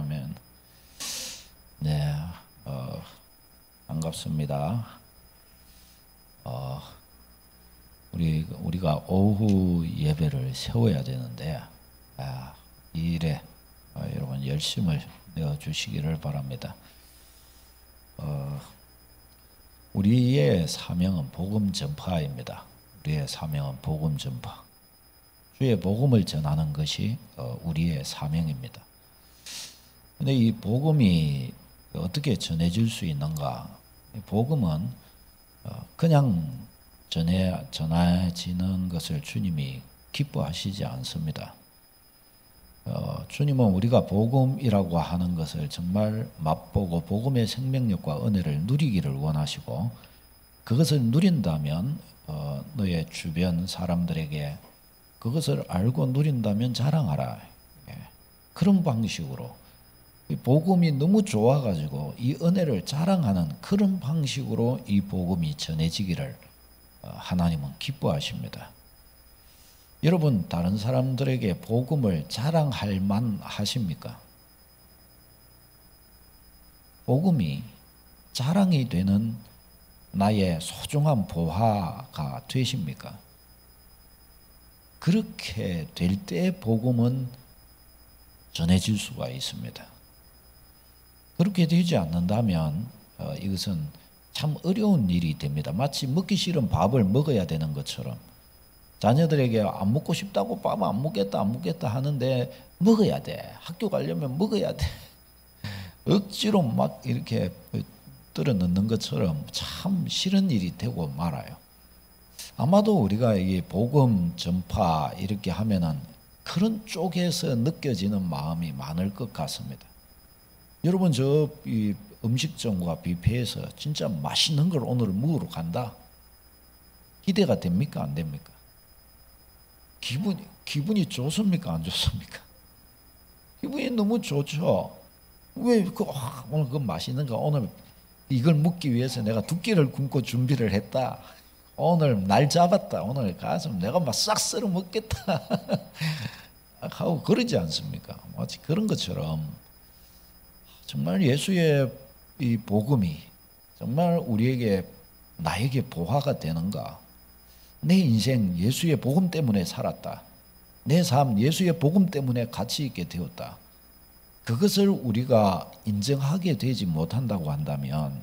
아멘. 네, 반갑습니다. 우리가 오후 예배를 세워야 되는데 이 일에 여러분 열심을 내어 주시기를 바랍니다. 우리의 사명은 복음 전파입니다. 우리의 사명은 복음 전파. 주의 복음을 전하는 것이 우리의 사명입니다. 근데 이 복음이 어떻게 전해질 수 있는가? 복음은 그냥 전해지는 것을 주님이 기뻐하시지 않습니다. 주님은 우리가 복음이라고 하는 것을 정말 맛보고 복음의 생명력과 은혜를 누리기를 원하시고, 그것을 누린다면 너의 주변 사람들에게 그것을 알고 누린다면 자랑하라. 그런 방식으로 복음이 너무 좋아가지고 이 은혜를 자랑하는 그런 방식으로 이 복음이 전해지기를 하나님은 기뻐하십니다. 여러분, 다른 사람들에게 복음을 자랑할 만 하십니까? 복음이 자랑이 되는 나의 소중한 보화가 되십니까? 그렇게 될 때 복음은 전해질 수가 있습니다. 그렇게 되지 않는다면 이것은 참 어려운 일이 됩니다. 마치 먹기 싫은 밥을 먹어야 되는 것처럼 자녀들에게 안 먹고 싶다고 밥 안 먹겠다 하는데 먹어야 돼. 학교 가려면 먹어야 돼. 억지로 막 이렇게 떨어 넣는 것처럼 참 싫은 일이 되고 말아요. 아마도 우리가 이 복음 전파 이렇게 하면은 그런 쪽에서 느껴지는 마음이 많을 것 같습니다. 여러분, 저 이 음식점과 뷔페에서 진짜 맛있는 걸 오늘 먹으러 간다. 기대가 됩니까? 안 됩니까? 기분이 좋습니까? 안 좋습니까? 기분이 너무 좋죠. 왜 오늘 그 맛있는 거, 오늘 이걸 먹기 위해서 내가 두 끼를 굶고 준비를 했다. 오늘 날 잡았다. 오늘 가서 내가 막 싹 썰어 먹겠다 하고 그러지 않습니까? 마치 그런 것처럼 정말 예수의 이 복음이 정말 우리에게 나에게 보화가 되는가? 내 인생 예수의 복음 때문에 살았다. 내 삶 예수의 복음 때문에 가치 있게 되었다. 그것을 우리가 인정하게 되지 못한다고 한다면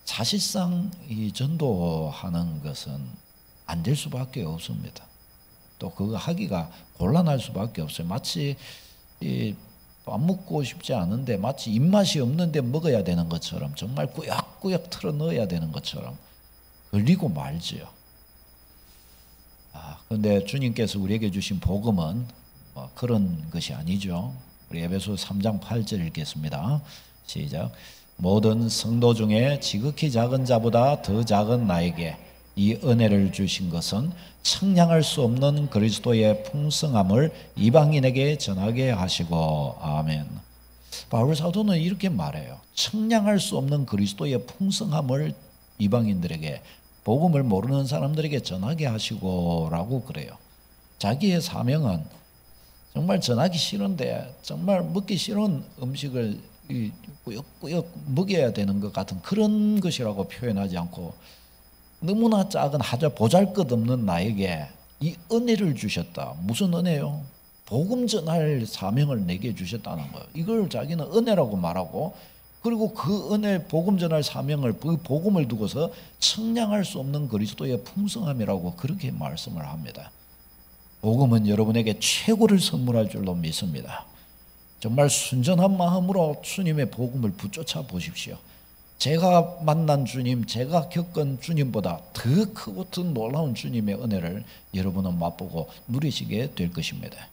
사실상 이 전도하는 것은 안 될 수밖에 없습니다. 또 그거 하기가 곤란할 수밖에 없어요. 마치 밥 먹고 싶지 않은데 마치 입맛이 없는데 먹어야 되는 것처럼, 정말 꾸역꾸역 틀어 넣어야 되는 것처럼 걸리고 말지요. 그런데 주님께서 우리에게 주신 복음은 그런 것이 아니죠. 우리 에베소 3장 8절 읽겠습니다. 시작. 모든 성도 중에 지극히 작은 자보다 더 작은 나에게 이 은혜를 주신 것은 청량할 수 없는 그리스도의 풍성함을 이방인에게 전하게 하시고. 아멘. 바울 사도는 이렇게 말해요. 청량할 수 없는 그리스도의 풍성함을 이방인들에게, 복음을 모르는 사람들에게 전하게 하시고 라고 그래요. 자기의 사명은 정말 전하기 싫은데 정말 먹기 싫은 음식을 꾸역꾸역 먹여야 되는 것 같은 그런 것이라고 표현하지 않고, 너무나 작은 하자 보잘것없는 나에게 이 은혜를 주셨다. 무슨 은혜요? 복음 전할 사명을 내게 주셨다는 거예요. 이걸 자기는 은혜라고 말하고, 그리고 그 은혜 복음 전할 사명을, 그 복음을 두고서 청량할 수 없는 그리스도의 풍성함이라고 그렇게 말씀을 합니다. 복음은 여러분에게 최고를 선물할 줄로 믿습니다. 정말 순전한 마음으로 주님의 복음을 붙쫓아 보십시오. 제가 만난 주님, 제가 겪은 주님보다 더 크고 더 놀라운 주님의 은혜를 여러분은 맛보고 누리시게 될 것입니다.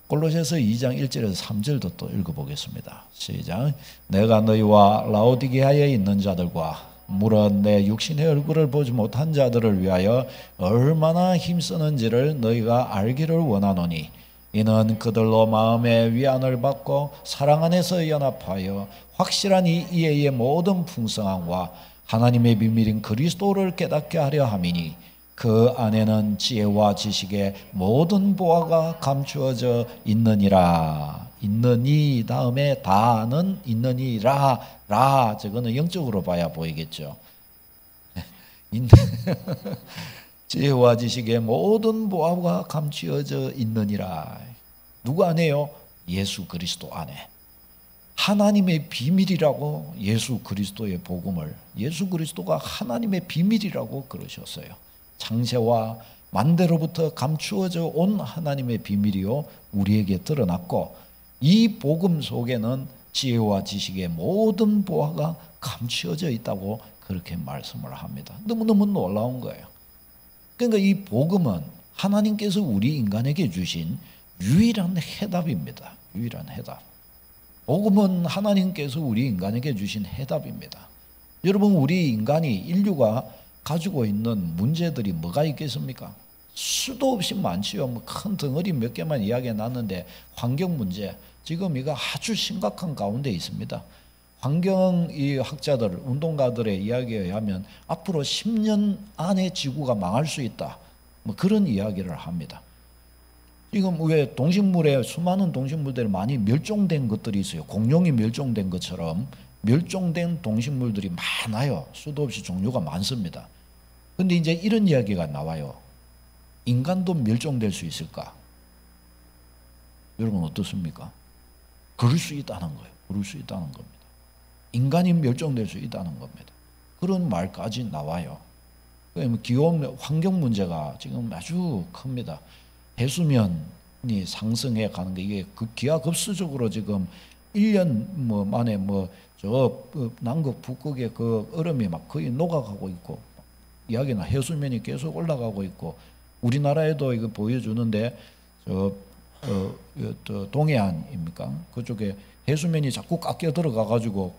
골로새서 2장 1절에서 3절도 또 읽어보겠습니다. 시작. 내가 너희와 라오디게아에 있는 자들과 물은 내 육신의 얼굴을 보지 못한 자들을 위하여 얼마나 힘쓰는지를 너희가 알기를 원하노니, 이는 그들로 마음의 위안을 받고 사랑 안에서 연합하여 확실한 이 이해의 모든 풍성함과 하나님의 비밀인 그리스도를 깨닫게 하려 함이니, 그 안에는 지혜와 지식의 모든 보화가 감추어져 있느니라. 있느니 다음에 다는 있느니라. 라 저거는 영적으로 봐야 보이겠죠. 지혜와 지식의 모든 보화가 감추어져 있느니라. 누구 안에요? 예수 그리스도 안에. 하나님의 비밀이라고 예수 그리스도의 복음을, 예수 그리스도가 하나님의 비밀이라고 그러셨어요. 창세와 만대로부터 감추어져 온 하나님의 비밀이요 우리에게 드러났고, 이 복음 속에는 지혜와 지식의 모든 보화가 감추어져 있다고 그렇게 말씀을 합니다. 너무너무 놀라운 거예요. 그러니까 이 복음은 하나님께서 우리 인간에게 주신 유일한 해답입니다. 유일한 해답. 복음은 하나님께서 우리 인간에게 주신 해답입니다. 여러분, 우리 인간이, 인류가 가지고 있는 문제들이 뭐가 있겠습니까? 수도 없이 많지요. 뭐 큰 덩어리 몇 개만 이야기해 놨는데, 환경 문제, 지금 이거 아주 심각한 가운데 있습니다. 환경 이 학자들, 운동가들의 이야기에 의하면 앞으로 10년 안에 지구가 망할 수 있다, 뭐 그런 이야기를 합니다. 지금 왜 동식물에 수많은 동식물들이 많이 멸종된 것들이 있어요. 공룡이 멸종된 것처럼 멸종된 동식물들이 많아요. 수도 없이 종류가 많습니다. 그런데 이제 이런 이야기가 나와요. 인간도 멸종될 수 있을까? 여러분 어떻습니까? 그럴 수 있다는 거예요. 그럴 수 있다는 겁니다. 인간이 멸종될 수 있다는 겁니다. 그런 말까지 나와요. 기온, 환경 문제가 지금 아주 큽니다. 해수면이 상승해 가는 게 이게 기하급수적으로 지금 1년 뭐 만에 저 남극 북극의 그 얼음이 막 거의 녹아가고 있고, 이야기나 해수면이 계속 올라가고 있고, 우리나라에도 이거 보여주는데 저 동해안입니까? 그쪽에 해수면이 자꾸 깎여 들어가 가지고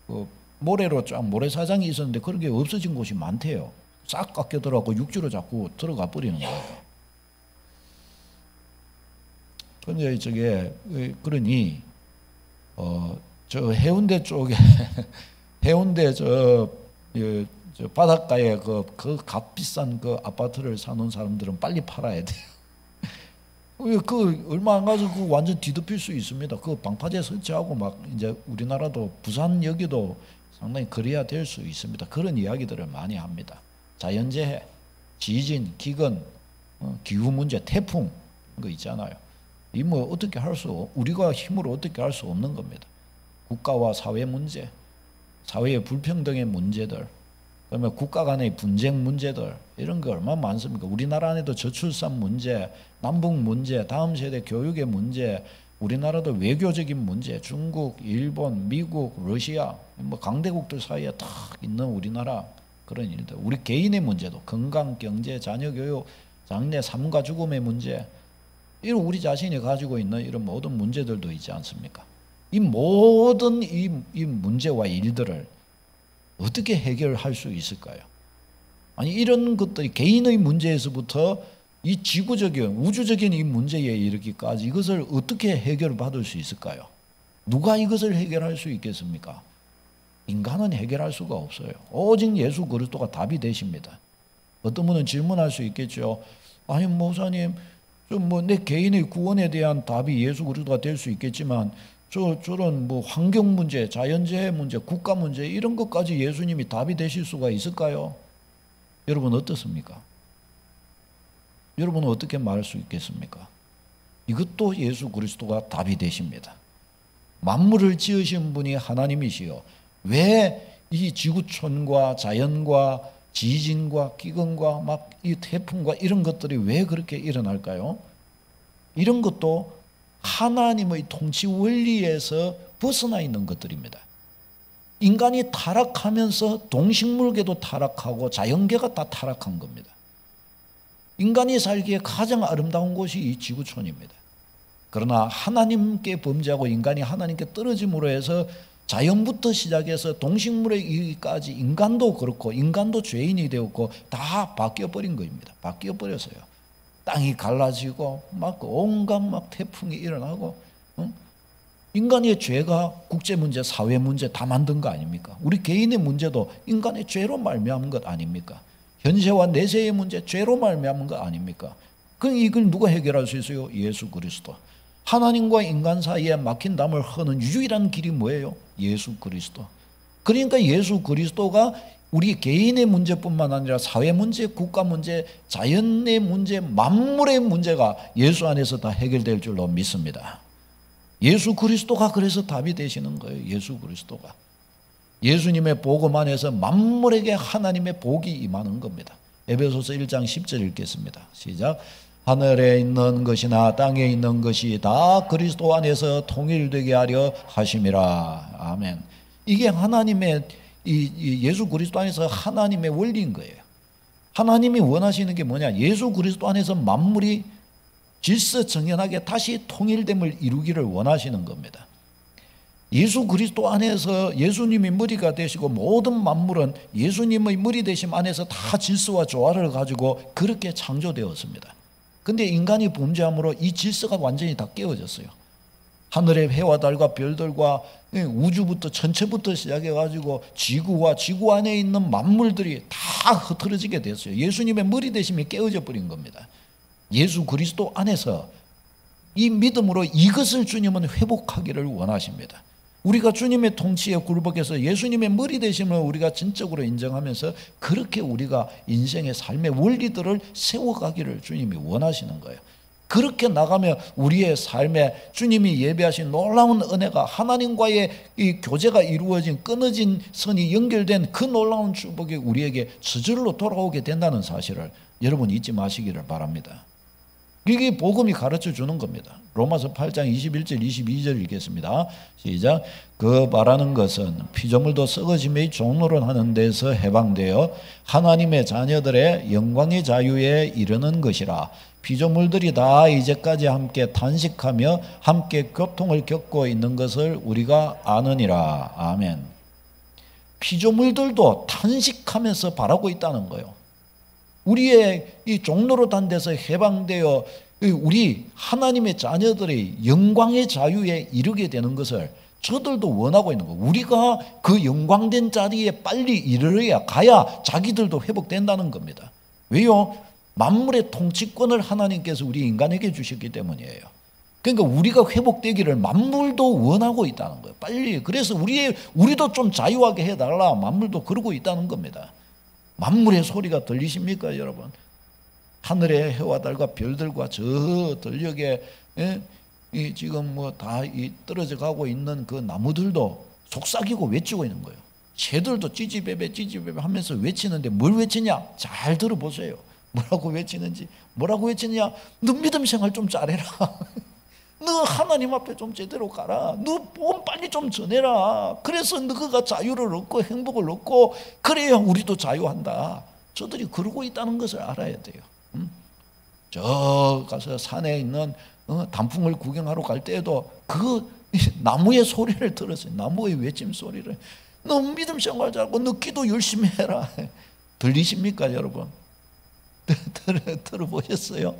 그 모래로 쫙 모래사장이 있었는데 그런 게 없어진 곳이 많대요. 싹 깎여 들어가고 육지로 자꾸 들어가 버리는 거예요. 근데 저게 그러니 저 해운대 쪽에 해운대 저 바닷가에 그 값비싼 그 아파트를 사는 사람들은 빨리 팔아야 돼요. 그 얼마 안 가서 그 완전 뒤덮일 수 있습니다. 그 방파제 설치하고 막 이제 우리나라도 부산 여기도 상당히 그래야 될 수 있습니다. 그런 이야기들을 많이 합니다. 자연재해, 지진, 기근, 기후 문제, 태풍 거 있잖아요. 이 뭐 어떻게 우리가 힘으로 어떻게 할 수 없는 겁니다. 국가와 사회 문제, 사회의 불평등의 문제들, 그러면 국가 간의 분쟁 문제들, 이런 게 얼마나 많습니까? 우리나라 안에도 저출산 문제, 남북 문제, 다음 세대 교육의 문제, 우리나라도 외교적인 문제, 중국, 일본, 미국, 러시아, 뭐 강대국들 사이에 딱 있는 우리나라 그런 일들, 우리 개인의 문제도 건강, 경제, 자녀 교육, 장래, 삶과 죽음의 문제, 이런 우리 자신이 가지고 있는 이런 모든 문제들도 있지 않습니까? 이 모든 이 문제와 일들을 어떻게 해결할 수 있을까요? 아니 이런 것들이 개인의 문제에서부터 이 지구적인 우주적인 이 문제에 이르기까지 이것을 어떻게 해결받을 수 있을까요? 누가 이것을 해결할 수 있겠습니까? 인간은 해결할 수가 없어요. 오직 예수 그리스도가 답이 되십니다. 어떤 분은 질문할 수 있겠죠. 아니 목사님, 내 개인의 구원에 대한 답이 예수 그리스도가 될 수 있겠지만 저런 뭐 환경 문제, 자연재해 문제, 국가 문제 이런 것까지 예수님이 답이 되실 수가 있을까요? 여러분 어떻습니까? 여러분은 어떻게 말할 수 있겠습니까? 이것도 예수 그리스도가 답이 되십니다. 만물을 지으신 분이 하나님이시요, 왜 이 지구촌과 자연과 지진과 기근과 막 이 태풍과 이런 것들이 왜 그렇게 일어날까요? 이런 것도 하나님의 통치 원리에서 벗어나 있는 것들입니다. 인간이 타락하면서 동식물계도 타락하고 자연계가 다 타락한 겁니다. 인간이 살기에 가장 아름다운 곳이 이 지구촌입니다. 그러나 하나님께 범죄하고 인간이 하나님께 떨어짐으로 해서 자연부터 시작해서 동식물에 이르기까지 인간도 그렇고 인간도 죄인이 되었고 다 바뀌어버린 겁니다. 바뀌어버렸어요. 땅이 갈라지고 막 온갖 막 태풍이 일어나고, 인간의 죄가 국제 문제, 사회 문제 다 만든 거 아닙니까? 우리 개인의 문제도 인간의 죄로 말미암은 것 아닙니까? 현세와 내세의 문제, 죄로 말미암은 거 아닙니까? 그럼 이걸 누가 해결할 수 있어요? 예수 그리스도. 하나님과 인간 사이에 막힌 담을 허는 유일한 길이 뭐예요? 예수 그리스도. 그러니까 예수 그리스도가 우리 개인의 문제뿐만 아니라 사회 문제, 국가 문제, 자연의 문제, 만물의 문제가 예수 안에서 다 해결될 줄로 믿습니다. 예수 그리스도가 그래서 답이 되시는 거예요. 예수 그리스도가. 예수님의 복음 안에서 만물에게 하나님의 복이 임하는 겁니다. 에베소서 1장 10절 읽겠습니다. 시작. 하늘에 있는 것이나 땅에 있는 것이 다 그리스도 안에서 통일되게 하려 하심이라. 아멘. 이게 하나님의 예수 그리스도 안에서 하나님의 원리인 거예요. 하나님이 원하시는 게 뭐냐? 예수 그리스도 안에서 만물이 질서정연하게 다시 통일됨을 이루기를 원하시는 겁니다. 예수 그리스도 안에서 예수님이 머리가 되시고 모든 만물은 예수님의 머리 되심 안에서 다 질서와 조화를 가지고 그렇게 창조되었습니다. 근데 인간이 범죄함으로 이 질서가 완전히 다 깨어졌어요. 하늘의 해와 달과 별들과 우주부터 전체부터 시작해가지고 지구와 지구 안에 있는 만물들이 다 흐트러지게 됐어요. 예수님의 머리 되심이 깨어져 버린 겁니다. 예수 그리스도 안에서 이 믿음으로 이것을 주님은 회복하기를 원하십니다. 우리가 주님의 통치에 굴복해서 예수님의 머리 되심을 우리가 진적으로 인정하면서 그렇게 우리가 인생의 삶의 원리들을 세워가기를 주님이 원하시는 거예요. 그렇게 나가면 우리의 삶에 주님이 예배하신 놀라운 은혜가 하나님과의 이 교제가 이루어진 끊어진 선이 연결된 그 놀라운 축복이 우리에게 저절로 돌아오게 된다는 사실을 여러분 잊지 마시기를 바랍니다. 이게 복음이 가르쳐 주는 겁니다. 로마서 8장 21절 22절 읽겠습니다. 시작. 그 바라는 것은 피조물도 썩어짐의 종로를 하는 데서 해방되어 하나님의 자녀들의 영광의 자유에 이르는 것이라. 피조물들이 다 이제까지 함께 탄식하며 함께 고통을 겪고 있는 것을 우리가 아느니라. 아멘. 피조물들도 탄식하면서 바라고 있다는 거예요. 우리의 이 종로로 단 데서 해방되어 우리 하나님의 자녀들의 영광의 자유에 이르게 되는 것을 저들도 원하고 있는 거예요. 우리가 그 영광된 자리에 빨리 이르러야 가야 자기들도 회복된다는 겁니다. 왜요? 만물의 통치권을 하나님께서 우리 인간에게 주셨기 때문이에요. 그러니까 우리가 회복되기를 만물도 원하고 있다는 거예요. 빨리. 그래서 우리도 좀 자유하게 해달라. 만물도 그러고 있다는 겁니다. 만물의 소리가 들리십니까, 여러분? 하늘의 해와 달과 별들과 저 들녘에 지금 뭐 다 떨어져 가고 있는 그 나무들도 속삭이고 외치고 있는 거예요. 새들도 찌지배배 찌지배배 하면서 외치는데 뭘 외치냐? 잘 들어보세요. 뭐라고 외치는지. 뭐라고 외치냐? 너 믿음 생활 좀 잘해라. 너 하나님 앞에 좀 제대로 가라. 너 복음 빨리 좀 전해라. 그래서 너가 자유를 얻고 행복을 얻고 그래야 우리도 자유한다. 저들이 그러고 있다는 것을 알아야 돼요. 저 가서 산에 있는 단풍을 구경하러 갈 때에도 그 나무의 소리를 들었어요. 나무의 외침 소리를. 너 믿음 생활 잘하고 너 기도 열심히 해라. 들리십니까, 여러분? 들어보셨어요?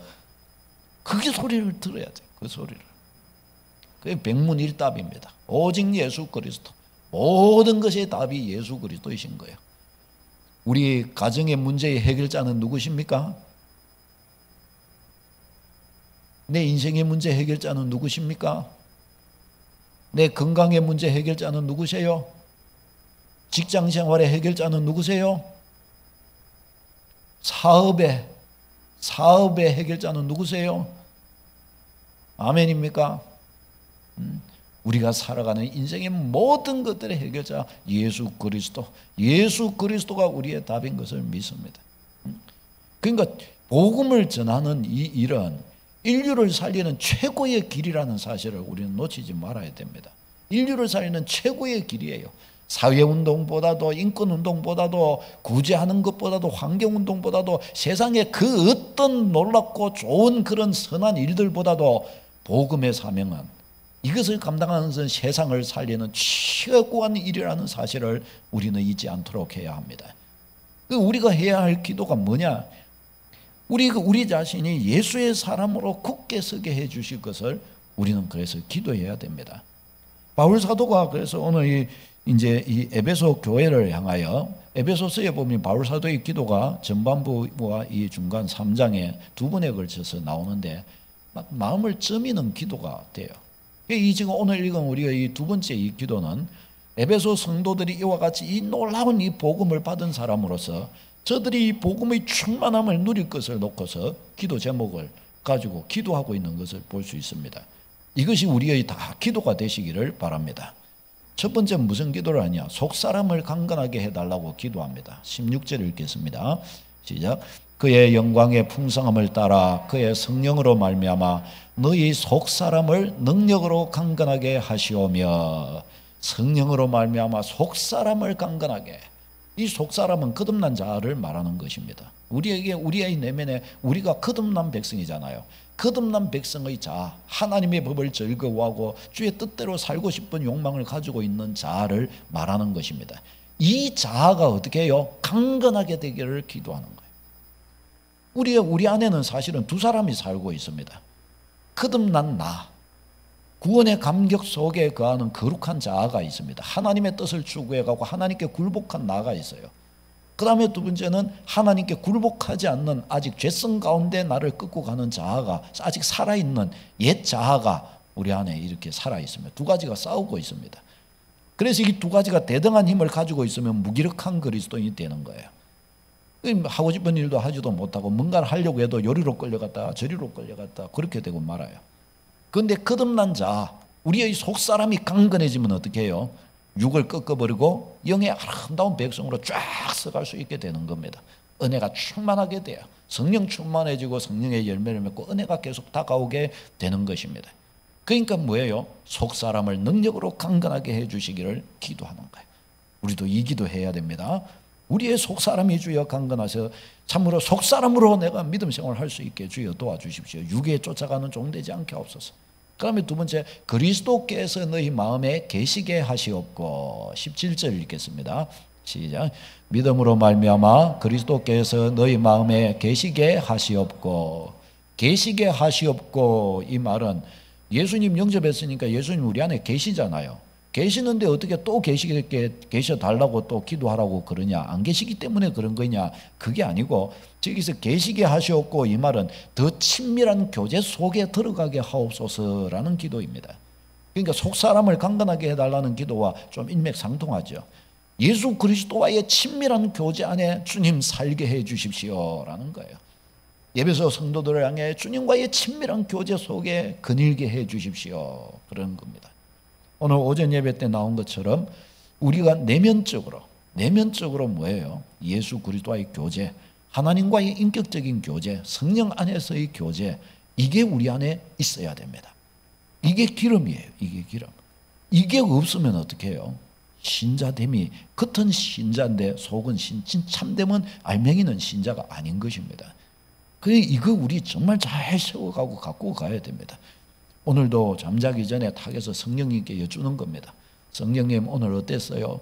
그게 소리를 들어야 돼요. 그 소리를. 그게 백문일답입니다. 오직 예수 그리스도. 모든 것의 답이 예수 그리스도이신 거예요. 우리 가정의 문제의 해결자는 누구십니까? 내 인생의 문제 해결자는 누구십니까? 내 건강의 문제 해결자는 누구세요? 직장 생활의 해결자는 누구세요? 사업의 해결자는 누구세요? 아멘입니까? 우리가 살아가는 인생의 모든 것들의 해결자 예수 그리스도. 예수 그리스도가 우리의 답인 것을 믿습니다. 그러니까 복음을 전하는 이 일은 인류를 살리는 최고의 길이라는 사실을 우리는 놓치지 말아야 됩니다. 인류를 살리는 최고의 길이에요. 사회운동보다도 인권운동보다도 구제하는 것보다도 환경운동보다도 세상의 그 어떤 놀랍고 좋은 그런 선한 일들보다도 복음의 사명은 이것을 감당하는 것은 세상을 살리는 최고한 일이라는 사실을 우리는 잊지 않도록 해야 합니다. 우리가 해야 할 기도가 뭐냐? 우리 자신이 예수의 사람으로 굳게 서게 해 주실 것을 우리는 그래서 기도해야 됩니다. 바울 사도가 그래서 오늘 이제 이 에베소 교회를 향하여 에베소서에 보면 바울 사도의 기도가 전반부와 이 중간 3장에 두 번에 걸쳐서 나오는데 막 마음을 쩌미는 기도가 돼요. 이 지금 오늘 읽은 우리가 이 두 번째 이 기도는 에베소 성도들이 이와 같이 이 놀라운 이 복음을 받은 사람으로서 저들이 이 복음의 충만함을 누릴 것을 놓고서 기도 제목을 가지고 기도하고 있는 것을 볼 수 있습니다. 이것이 우리의 다 기도가 되시기를 바랍니다. 첫 번째 무슨 기도를 하냐? 속사람을 강건하게 해달라고 기도합니다. 16절 읽겠습니다. 시작. 그의 영광의 풍성함을 따라 그의 성령으로 말미암아 너희 속사람을 능력으로 강건하게 하시오며. 성령으로 말미암아 속사람을 강건하게. 이 속사람은 거듭난 자를 말하는 것입니다. 우리의 내면에 우리가 거듭난 백성이잖아요. 거듭난 백성의 자, 하나님의 법을 즐거워하고 주의 뜻대로 살고 싶은 욕망을 가지고 있는 자를 말하는 것입니다. 이 자아가 어떻게 해요? 강건하게 되기를 기도하는 거예요. 우리 안에는 사실은 두 사람이 살고 있습니다. 거듭난 나, 구원의 감격 속에 거하는 거룩한 자아가 있습니다. 하나님의 뜻을 추구해가고 하나님께 굴복한 나가 있어요. 그 다음에 두 번째는 하나님께 굴복하지 않는 아직 죄성 가운데 나를 끌고 가는 자아가, 아직 살아있는 옛 자아가 우리 안에 이렇게 살아있습니다. 두 가지가 싸우고 있습니다. 그래서 이 두 가지가 대등한 힘을 가지고 있으면 무기력한 그리스도인이 되는 거예요. 하고 싶은 일도 하지도 못하고 뭔가를 하려고 해도 요리로 끌려갔다 저리로 끌려갔다 그렇게 되고 말아요. 그런데 거듭난 자, 우리의 속사람이 강건해지면 어떻게 해요? 육을 꺾어버리고 영의 아름다운 백성으로 쫙 서갈 수 있게 되는 겁니다. 은혜가 충만하게 돼요. 성령 충만해지고 성령의 열매를 맺고 은혜가 계속 다가오게 되는 것입니다. 그러니까 뭐예요? 속사람을 능력으로 강건하게 해주시기를 기도하는 거예요. 우리도 이 기도해야 됩니다. 우리의 속사람이 주여 강건하셔 참으로 속사람으로 내가 믿음 생활을 할 수 있게 주여 도와주십시오. 육에 쫓아가는 종 되지 않게 하옵소서. 그 다음에 두 번째, 그리스도께서 너희 마음에 계시게 하시옵고. 17절 읽겠습니다. 시작. 믿음으로 말미암아 그리스도께서 너희 마음에 계시게 하시옵고. 계시게 하시옵고, 이 말은 예수님 영접했으니까 예수님 우리 안에 계시잖아요. 계시는데 어떻게 또 계셔달라고 또 기도하라고 그러냐? 안 계시기 때문에 그런 거냐? 그게 아니고 저기서 계시게 하시옵고, 이 말은 더 친밀한 교제 속에 들어가게 하옵소서라는 기도입니다. 그러니까 속사람을 강건하게 해달라는 기도와 좀 일맥상통하죠. 예수 그리스도와의 친밀한 교제 안에 주님 살게 해 주십시오라는 거예요. 에베소 성도들을 향해 주님과의 친밀한 교제 속에 거닐게 해 주십시오, 그런 겁니다. 오늘 오전 예배 때 나온 것처럼 우리가 내면적으로 뭐예요? 예수 그리스도와의 교제, 하나님과의 인격적인 교제, 성령 안에서의 교제, 이게 우리 안에 있어야 됩니다. 이게 기름이에요. 이게 기름. 이게 없으면 어떻게 해요? 신자됨이, 겉은 신자인데 속은 참되면 알맹이는 신자가 아닌 것입니다. 그래, 이거 우리 정말 잘 세워가고 갖고 가야 됩니다. 오늘도 잠자기 전에 탁에서 성령님께 여쭈는 겁니다. 성령님 오늘 어땠어요?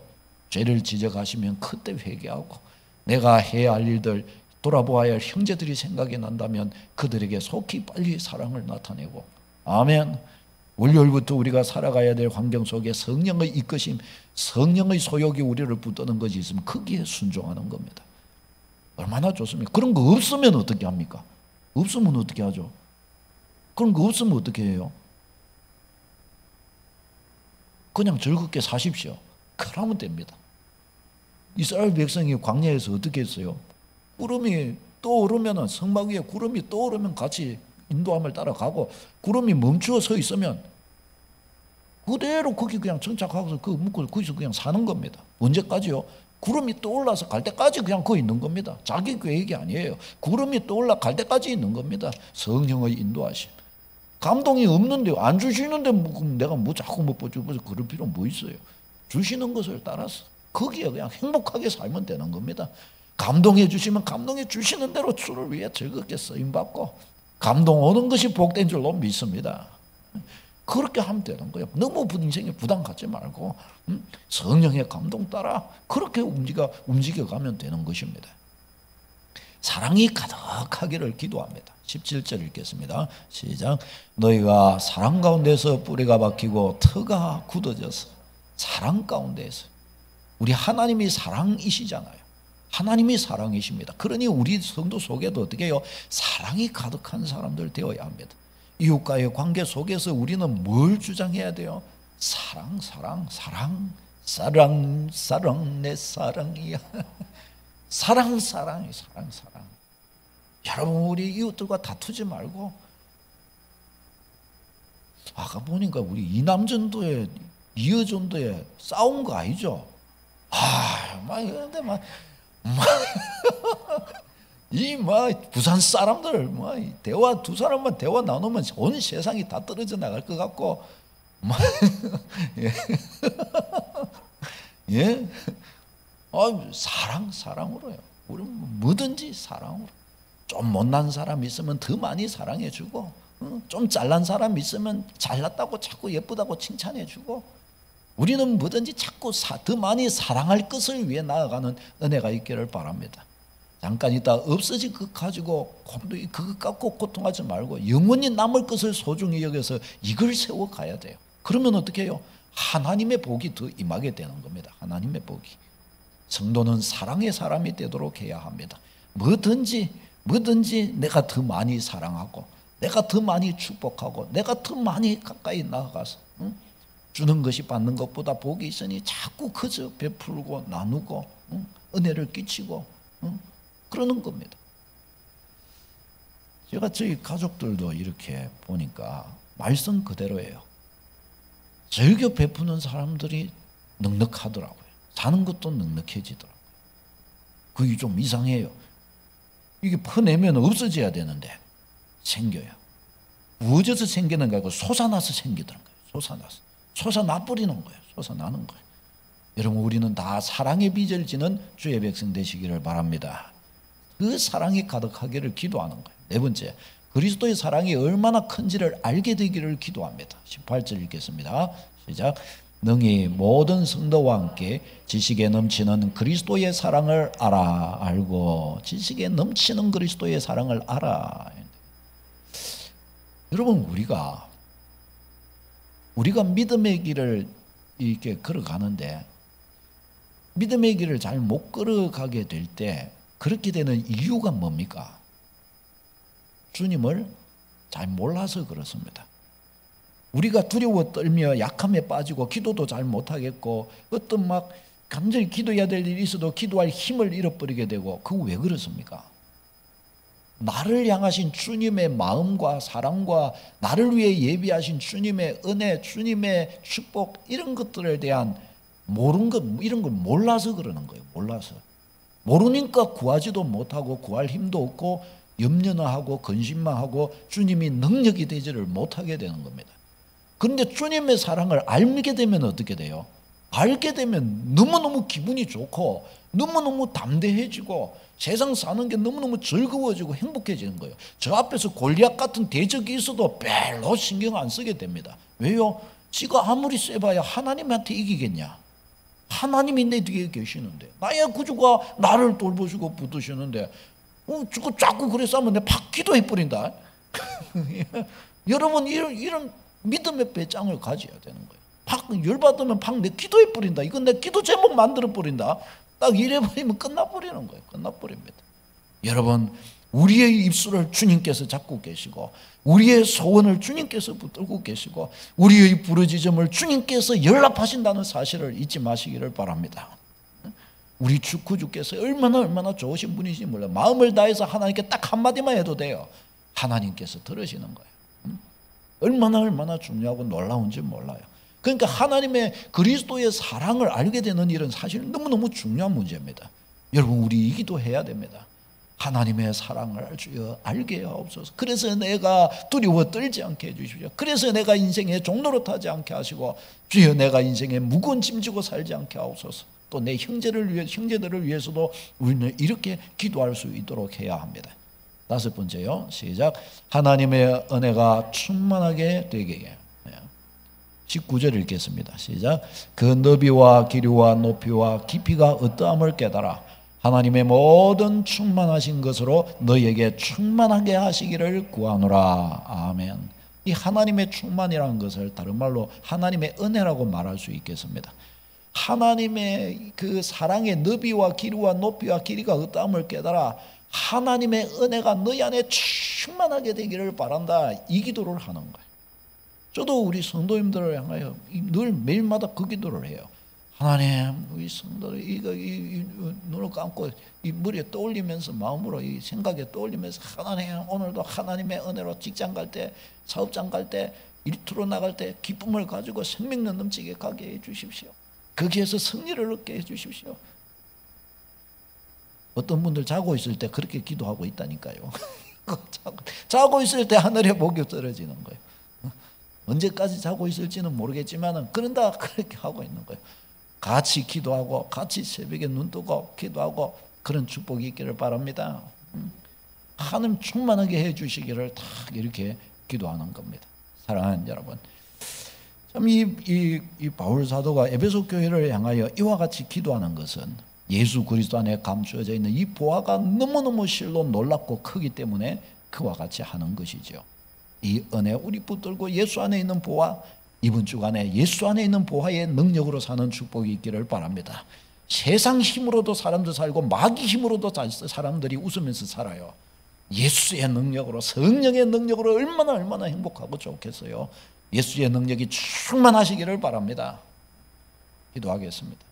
죄를 지적하시면 그때 회개하고, 내가 해야 할 일들, 돌아보아야 할 형제들이 생각이 난다면 그들에게 속히 빨리 사랑을 나타내고. 아멘. 월요일부터 우리가 살아가야 될 환경 속에 성령의 이끄심, 성령의 소욕이 우리를 붙드는 것이 있으면 거기에 순종하는 겁니다. 얼마나 좋습니까? 그런 거 없으면 어떻게 합니까? 없으면 어떻게 하죠? 그런 거 없으면 어떻게 해요? 그냥 즐겁게 사십시오. 그러면 됩니다. 이스라엘 백성이 광야에서 어떻게 했어요? 구름이 떠오르면, 성막 위에 구름이 떠오르면 같이 인도함을 따라가고, 구름이 멈추어 서 있으면 그대로 거기 그냥 정착하고서 그 묵고 거기서 그냥 사는 겁니다. 언제까지요? 구름이 떠올라서 갈 때까지 그냥 거기 있는 겁니다. 자기 계획이 아니에요. 구름이 떠올라 갈 때까지 있는 겁니다. 성령의 인도하심. 감동이 없는데, 안 주시는데 내가 자꾸 뻗어서 그럴 필요 뭐 있어요? 주시는 것을 따라서 거기에 그냥 행복하게 살면 되는 겁니다. 감동해 주시면 감동해 주시는 대로 주를 위해 즐겁게 쓰임받고, 감동 오는 것이 복된 줄로 믿습니다. 그렇게 하면 되는 거예요. 너무 인생에 부담 갖지 말고 성령의 감동 따라 그렇게 움직여가면 되는 것입니다. 사랑이 가득하기를 기도합니다. 17절 읽겠습니다. 시작. 너희가 사랑 가운데서 뿌리가 박히고 터가 굳어져서. 사랑 가운데서. 우리 하나님이 사랑이시잖아요. 하나님이 사랑이십니다. 그러니 우리 성도 속에도 어떻게 해요? 사랑이 가득한 사람들 되어야 합니다. 이웃과의 관계 속에서 우리는 뭘 주장해야 돼요? 사랑, 사랑, 사랑, 사랑, 사랑, 내 사랑이야. 사랑, 사랑, 사랑, 사랑. 여러분, 우리 이웃들과 다투지 말고, 아까 보니까 우리 이남전도에, 이어전도에 싸운 거 아니죠? 근데 부산 사람들 대화 두 사람만 대화 나누면 온 세상이 다 떨어져 나갈 것 같고, 예, 사랑으로요. 우리는 뭐든지 사랑으로. 좀 못난 사람 있으면 더 많이 사랑해주고, 좀 잘난 사람 있으면 잘났다고 자꾸 예쁘다고 칭찬해주고, 우리는 뭐든지 자꾸 더 많이 사랑할 것을 위해 나아가는 은혜가 있기를 바랍니다. 잠깐 있다 없어질 것 가지고 그것 갖고 고통하지 말고 영원히 남을 것을 소중히 여겨서 이걸 세워가야 돼요. 그러면 어떻게 해요? 하나님의 복이 더 임하게 되는 겁니다. 하나님의 복이. 성도는 사랑의 사람이 되도록 해야 합니다. 뭐든지 내가 더 많이 사랑하고, 내가 더 많이 축복하고, 내가 더 많이 가까이 나아가서, 주는 것이 받는 것보다 복이 있으니 자꾸 그저 베풀고 나누고, 은혜를 끼치고, 그러는 겁니다. 제가 저희 가족들도 이렇게 보니까 말씀 그대로예요. 즐겨 베푸는 사람들이 넉넉하더라고요. 사는 것도 넉넉해지더라고요. 그게 좀 이상해요. 이게 퍼내면 없어져야 되는데 생겨요. 부어져서 생기는 거 아니고 솟아나서 생기더라고요. 솟아나 버리는 거예요. 솟아나는 거예요. 여러분, 우리는 다 사랑의 빚을 지는 주의 백성 되시기를 바랍니다. 그 사랑이 가득하기를 기도하는 거예요. 네 번째, 그리스도의 사랑이 얼마나 큰지를 알게 되기를 기도합니다. 18절 읽겠습니다. 시작. 능히 모든 성도와 함께 지식에 넘치는 그리스도의 사랑을 알고, 지식에 넘치는 그리스도의 사랑을 알아. 여러분, 우리가 믿음의 길을 이렇게 걸어가는데 믿음의 길을 잘 못 걸어가게 될 때 그렇게 되는 이유가 뭡니까? 주님을 잘 몰라서 그렇습니다. 우리가 두려워 떨며 약함에 빠지고 기도도 잘 못하겠고, 어떤 간절히 기도해야 될 일이 있어도 기도할 힘을 잃어버리게 되고, 그거 왜 그렇습니까? 나를 향하신 주님의 마음과 사랑과 나를 위해 예비하신 주님의 은혜, 주님의 축복, 이런 것들에 대한 이런 걸 몰라서 그러는 거예요. 몰라서. 모르니까 구하지도 못하고 구할 힘도 없고 염려나 하고 근심만 하고 주님이 능력이 되지를 못하게 되는 겁니다. 그런데 주님의 사랑을 알게 되면 어떻게 돼요? 알게 되면 너무너무 기분이 좋고 너무너무 담대해지고 세상 사는 게 너무너무 즐거워지고 행복해지는 거예요. 저 앞에서 골리앗 같은 대적이 있어도 별로 신경 안 쓰게 됩니다. 왜요? 지가 아무리 세봐야 하나님한테 이기겠냐? 하나님이 내 뒤에 계시는데, 나의 구주가 나를 돌보시고 붙드시는데 자꾸 그래서 하면 내가 팍 기도해 버린다. 여러분, 이런 믿음의 배짱을 가져야 되는 거예요. 팍 열받으면 팍 내 기도해 버린다. 이건 내 기도 제목 만들어 버린다. 딱 이래버리면 끝나버리는 거예요. 끝나버립니다. 여러분, 우리의 입술을 주님께서 잡고 계시고, 우리의 소원을 주님께서 붙들고 계시고, 우리의 부르짖음을 주님께서 연락하신다는 사실을 잊지 마시기를 바랍니다. 우리 구주께서 얼마나 좋으신 분이신지 몰라요. 마음을 다해서 하나님께 딱 한마디만 해도 돼요. 하나님께서 들으시는 거예요. 얼마나 중요하고 놀라운지 몰라요. 그러니까 하나님의 그리스도의 사랑을 알게 되는 일은 사실 너무너무 중요한 문제입니다. 여러분, 우리 이 기도해야 됩니다. 하나님의 사랑을 주여 알게 하옵소서. 그래서 내가 두려워 떨지 않게 해주십시오. 그래서 내가 인생의 종로로 타지 않게 하시고, 주여 내가 인생에 무거운 짐 지고 살지 않게 하옵소서. 또 내 형제들을 위해서도 우리는 이렇게 기도할 수 있도록 해야 합니다. 다섯 번째요. 시작. 하나님의 은혜가 충만하게 되게 해요. 19절 읽겠습니다. 시작. 그 너비와 길이와 높이와 깊이가 어떠함을 깨달아 하나님의 모든 충만하신 것으로 너희에게 충만하게 하시기를 구하노라. 아멘. 이 하나님의 충만이라는 것을 다른 말로 하나님의 은혜라고 말할 수 있겠습니다. 하나님의 그 사랑의 너비와 길이와 높이와 길이가 어떠함을 깨달아 하나님의 은혜가 너희 안에 충만하게 되기를 바란다. 이 기도를 하는 거예요. 저도 우리 성도님들을 향하여 늘 매일마다 그 기도를 해요. 하나님, 우리 성도들 이 눈을 감고 이 머리에 떠올리면서 마음으로 이 생각에 떠올리면서 하나님, 오늘도 하나님의 은혜로 직장 갈 때, 사업장 갈 때, 일터로 나갈 때 기쁨을 가지고 생명력 넘치게 가게 해 주십시오. 거기에서 승리를 얻게 해 주십시오. 어떤 분들 자고 있을 때 그렇게 기도하고 있다니까요. 자고 있을 때 하늘에 복이 떨어지는 거예요. 언제까지 자고 있을지는 모르겠지만 그런다 그렇게 하고 있는 거예요. 같이 기도하고 같이 새벽에 눈 뜨고 기도하고 그런 축복이 있기를 바랍니다. 하나님 충만하게 해주시기를 딱 이렇게 기도하는 겁니다. 사랑하는 여러분, 참 이 바울 사도가 에베소 교회를 향하여 이와 같이 기도하는 것은 예수 그리스도 안에 감추어져 있는 이 보화가 너무너무 실로 놀랍고 크기 때문에 그와 같이 하는 것이죠. 이 은혜 우리 붙들고 예수 안에 있는 보화, 이번 주간에 예수 안에 있는 보화의 능력으로 사는 축복이 있기를 바랍니다. 세상 힘으로도 사람들 살고 마귀 힘으로도 사람들이 웃으면서 살아요. 예수의 능력으로, 성령의 능력으로 얼마나 행복하고 좋겠어요. 예수의 능력이 충만하시기를 바랍니다. 기도하겠습니다.